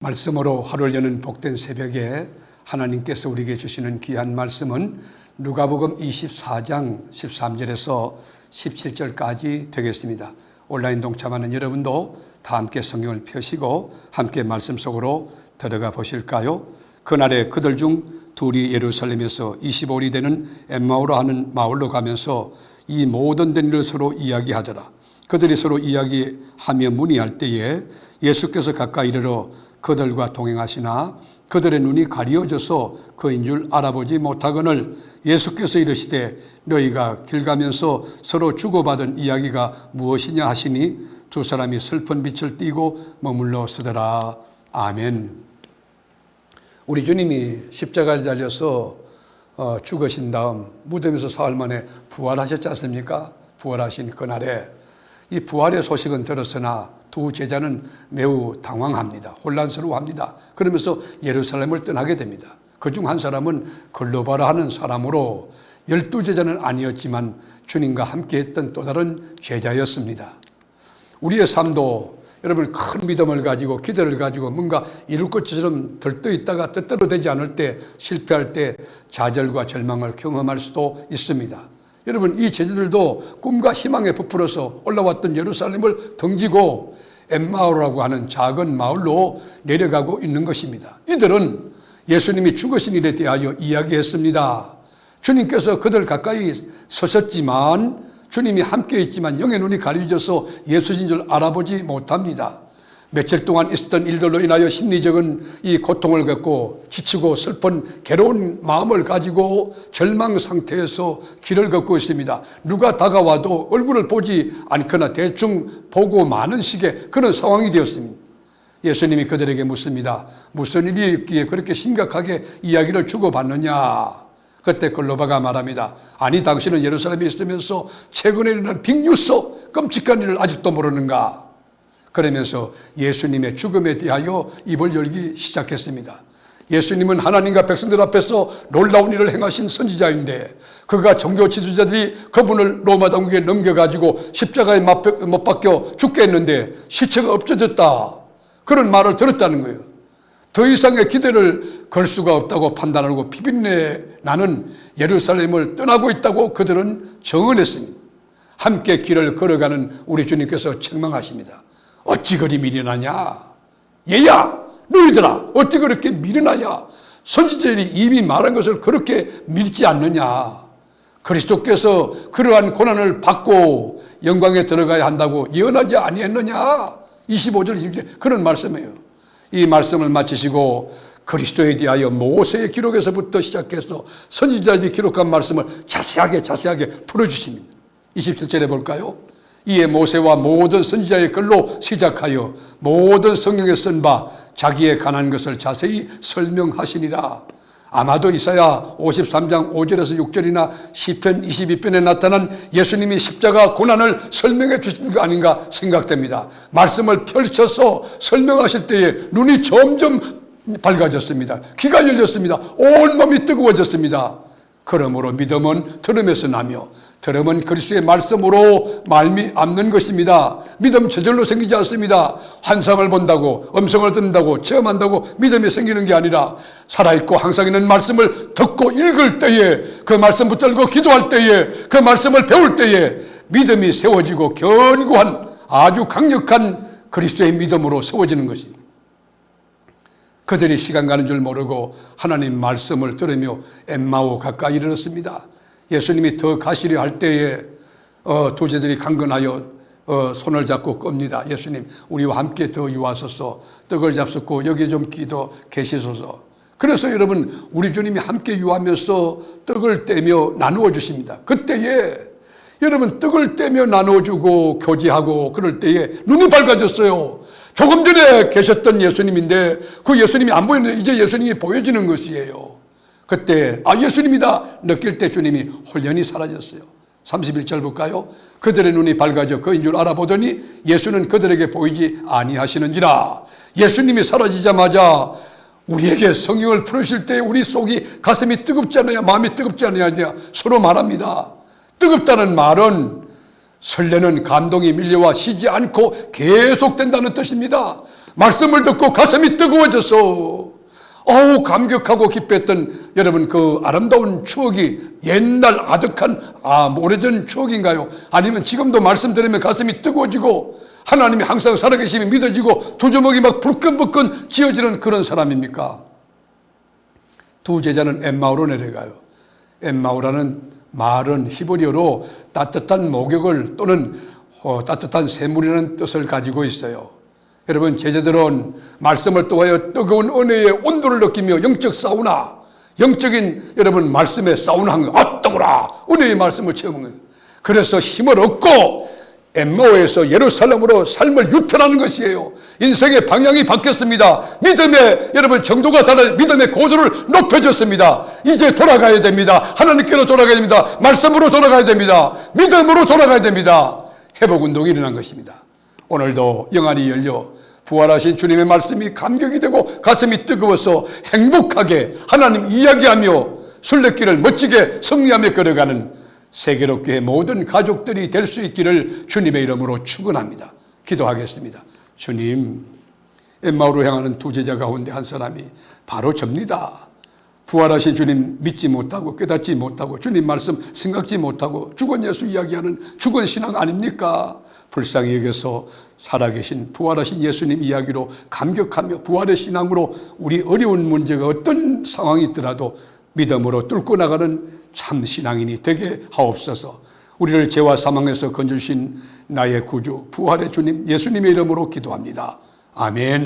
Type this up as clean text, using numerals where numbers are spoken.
말씀으로 하루를 여는 복된 새벽에 하나님께서 우리에게 주시는 귀한 말씀은 누가복음 24장 13절에서 17절까지 되겠습니다. 온라인 동참하는 여러분도 다 함께 성경을 펴시고 함께 말씀 속으로 들어가 보실까요? 그날에 그들 중 둘이 예루살렘에서 25일이 되는 엠마오라 하는 마을로 가면서 이 모든 된 일을 서로 이야기하더라. 그들이 서로 이야기하며 문의할 때에 예수께서 가까이 이르러 그들과 동행하시나 그들의 눈이 가리워져서 그인 줄 알아보지 못하거늘 예수께서 이르시되 너희가 길 가면서 서로 주고받은 이야기가 무엇이냐 하시니 두 사람이 슬픈 빛을 띠고 머물러 서더라. 아멘. 우리 주님이 십자가를 달려서 죽으신 다음 무덤에서 사흘 만에 부활하셨지 않습니까? 부활하신 그날에 이 부활의 소식은 들었으나 두 제자는 매우 당황합니다. 혼란스러워합니다. 그러면서 예루살렘을 떠나게 됩니다. 그중 한 사람은 글로바라 하는 사람으로 12제자는 아니었지만 주님과 함께했던 또 다른 제자였습니다. 우리의 삶도 여러분 큰 믿음을 가지고 기대를 가지고 뭔가 이룰 것처럼 들떠 있다가 뜻대로 되지 않을 때, 실패할 때 좌절과 절망을 경험할 수도 있습니다. 여러분 이 제자들도 꿈과 희망에 부풀어서 올라왔던 예루살렘을 등지고 엠마오라고 하는 작은 마을로 내려가고 있는 것입니다. 이들은 예수님이 죽으신 일에 대하여 이야기했습니다. 주님께서 그들 가까이 서셨지만 주님이 함께 있지만 영의 눈이 가려져서 예수인 줄 알아보지 못합니다. 며칠 동안 있었던 일들로 인하여 심리적인 이 고통을 겪고 지치고 슬픈 괴로운 마음을 가지고 절망 상태에서 길을 걷고 있습니다. 누가 다가와도 얼굴을 보지 않거나 대충 보고 마는 식의 그런 상황이 되었습니다. 예수님이 그들에게 묻습니다. 무슨 일이 있기에 그렇게 심각하게 이야기를 주고받느냐? 그때 글로바가 말합니다. 아니 당신은 예루살렘에 있으면서 최근에 일어난 빅뉴스 끔찍한 일을 아직도 모르는가? 그러면서 예수님의 죽음에 대하여 입을 열기 시작했습니다. 예수님은 하나님과 백성들 앞에서 놀라운 일을 행하신 선지자인데 그가 종교 지도자들이 그분을 로마 당국에 넘겨가지고 십자가에 못 박혀 죽게 했는데 시체가 없어졌다. 그런 말을 들었다는 거예요. 더 이상의 기대를 걸 수가 없다고 판단하고 비린내 나는 예루살렘을 떠나고 있다고 그들은 정언했습니다. 함께 길을 걸어가는 우리 주님께서 책망하십니다. 어찌 그리 미련하냐? 얘야 너희들아 어찌 그렇게 미련하냐? 선지자들이 이미 말한 것을 그렇게 믿지 않느냐? 그리스도께서 그러한 고난을 받고 영광에 들어가야 한다고 예언하지 아니했느냐? 25절 그런 말씀이에요. 이 말씀을 마치시고 그리스도에 대하여 모세의 기록에서부터 시작해서 선지자들이 기록한 말씀을 자세하게 풀어주십니다. 27절에 볼까요? 이에 모세와 모든 선지자의 글로 시작하여 모든 성경에 쓴 바 자기의 가난 것을 자세히 설명하시니라. 아마도 이사야 53장 5절에서 6절이나 시편 22편에 나타난 예수님이 십자가 고난을 설명해 주신 거 아닌가 생각됩니다. 말씀을 펼쳐서 설명하실 때에 눈이 점점 밝아졌습니다. 귀가 열렸습니다. 온 몸이 뜨거워졌습니다. 그러므로 믿음은 들음에서 나며 들음은 그리스도의 말씀으로 말미암는 것입니다. 믿음 저절로 생기지 않습니다. 환상을 본다고 음성을 듣는다고 체험한다고 믿음이 생기는 게 아니라 살아있고 항상 있는 말씀을 듣고 읽을 때에 그 말씀 붙들고 기도할 때에 그 말씀을 배울 때에 믿음이 세워지고 견고한 아주 강력한 그리스도의 믿음으로 세워지는 것입니다. 그들이 시간 가는 줄 모르고 하나님 말씀을 들으며 엠마오 가까이 이르렀습니다. 예수님이 더 가시려 할 때에 두 제자들이 강건하여 손을 잡고 끕니다. 예수님 우리와 함께 더 유하소서. 떡을 잡숫고 여기 좀 기도 계시소서. 그래서 여러분 우리 주님이 함께 유하면서 떡을 떼며 나누어 주십니다. 그때에 여러분 떡을 떼며 나누어 주고 교제하고 그럴 때에 눈이 밝아졌어요. 조금 전에 계셨던 예수님인데 그 예수님이 안 보이는데 이제 예수님이 보여지는 것이에요. 그때 예수님이다 느낄 때 주님이 홀연히 사라졌어요. 31절 볼까요? 그들의 눈이 밝아져 그인 줄 알아보더니 예수는 그들에게 보이지 아니하시는지라. 예수님이 사라지자마자 우리에게 성령을 풀으실 때 우리 속이 가슴이 뜨겁지 않아야 마음이 뜨겁지 않아야 서로 말합니다. 뜨겁다는 말은 설레는 감동이 밀려와 쉬지 않고 계속된다는 뜻입니다. 말씀을 듣고 가슴이 뜨거워져서 어우 감격하고 기뻤던 여러분 그 아름다운 추억이 옛날 아득한 오래전 추억인가요? 아니면 지금도 말씀 들으면 가슴이 뜨거워지고 하나님이 항상 살아계심이 믿어지고 두 주먹이 막 불끈불끈 쥐어지는 그런 사람입니까? 두 제자는 엠마오로 내려가요. 엠마오라는 말은 히브리어로 따뜻한 목욕을 또는 따뜻한 샘물이라는 뜻을 가지고 있어요. 여러분, 제자들은 말씀을 통하여 뜨거운 은혜의 온도를 느끼며 영적 사우나, 영적인 여러분 말씀의 사우나한 거, 뜨거라 은혜의 말씀을 체험한 거예요. 그래서 힘을 얻고 엠마오에서 예루살렘으로 삶을 유턴하는 것이에요. 인생의 방향이 바뀌었습니다. 믿음의 여러분 정도가 달라 믿음의 고도를 높여줬습니다. 이제 돌아가야 됩니다. 하나님께로 돌아가야 됩니다. 말씀으로 돌아가야 됩니다. 믿음으로 돌아가야 됩니다. 회복운동이 일어난 것입니다. 오늘도 영안이 열려 부활하신 주님의 말씀이 감격이 되고 가슴이 뜨거워서 행복하게 하나님 이야기하며 순례길을 멋지게 승리하며 걸어가는 세계롭게 모든 가족들이 될 수 있기를 주님의 이름으로 축원합니다. 기도하겠습니다. 주님, 엠마오로 향하는 두 제자 가운데 한 사람이 바로 접니다. 부활하신 주님 믿지 못하고 깨닫지 못하고 주님 말씀 생각지 못하고 죽은 예수 이야기하는 죽은 신앙 아닙니까? 불쌍히 여겨서 살아계신 부활하신 예수님 이야기로 감격하며 부활의 신앙으로 우리 어려운 문제가 어떤 상황이 있더라도 믿음으로 뚫고 나가는 참 신앙인이 되게 하옵소서. 우리를 죄와 사망에서 건져주신 나의 구주 부활의 주님 예수님의 이름으로 기도합니다. 아멘.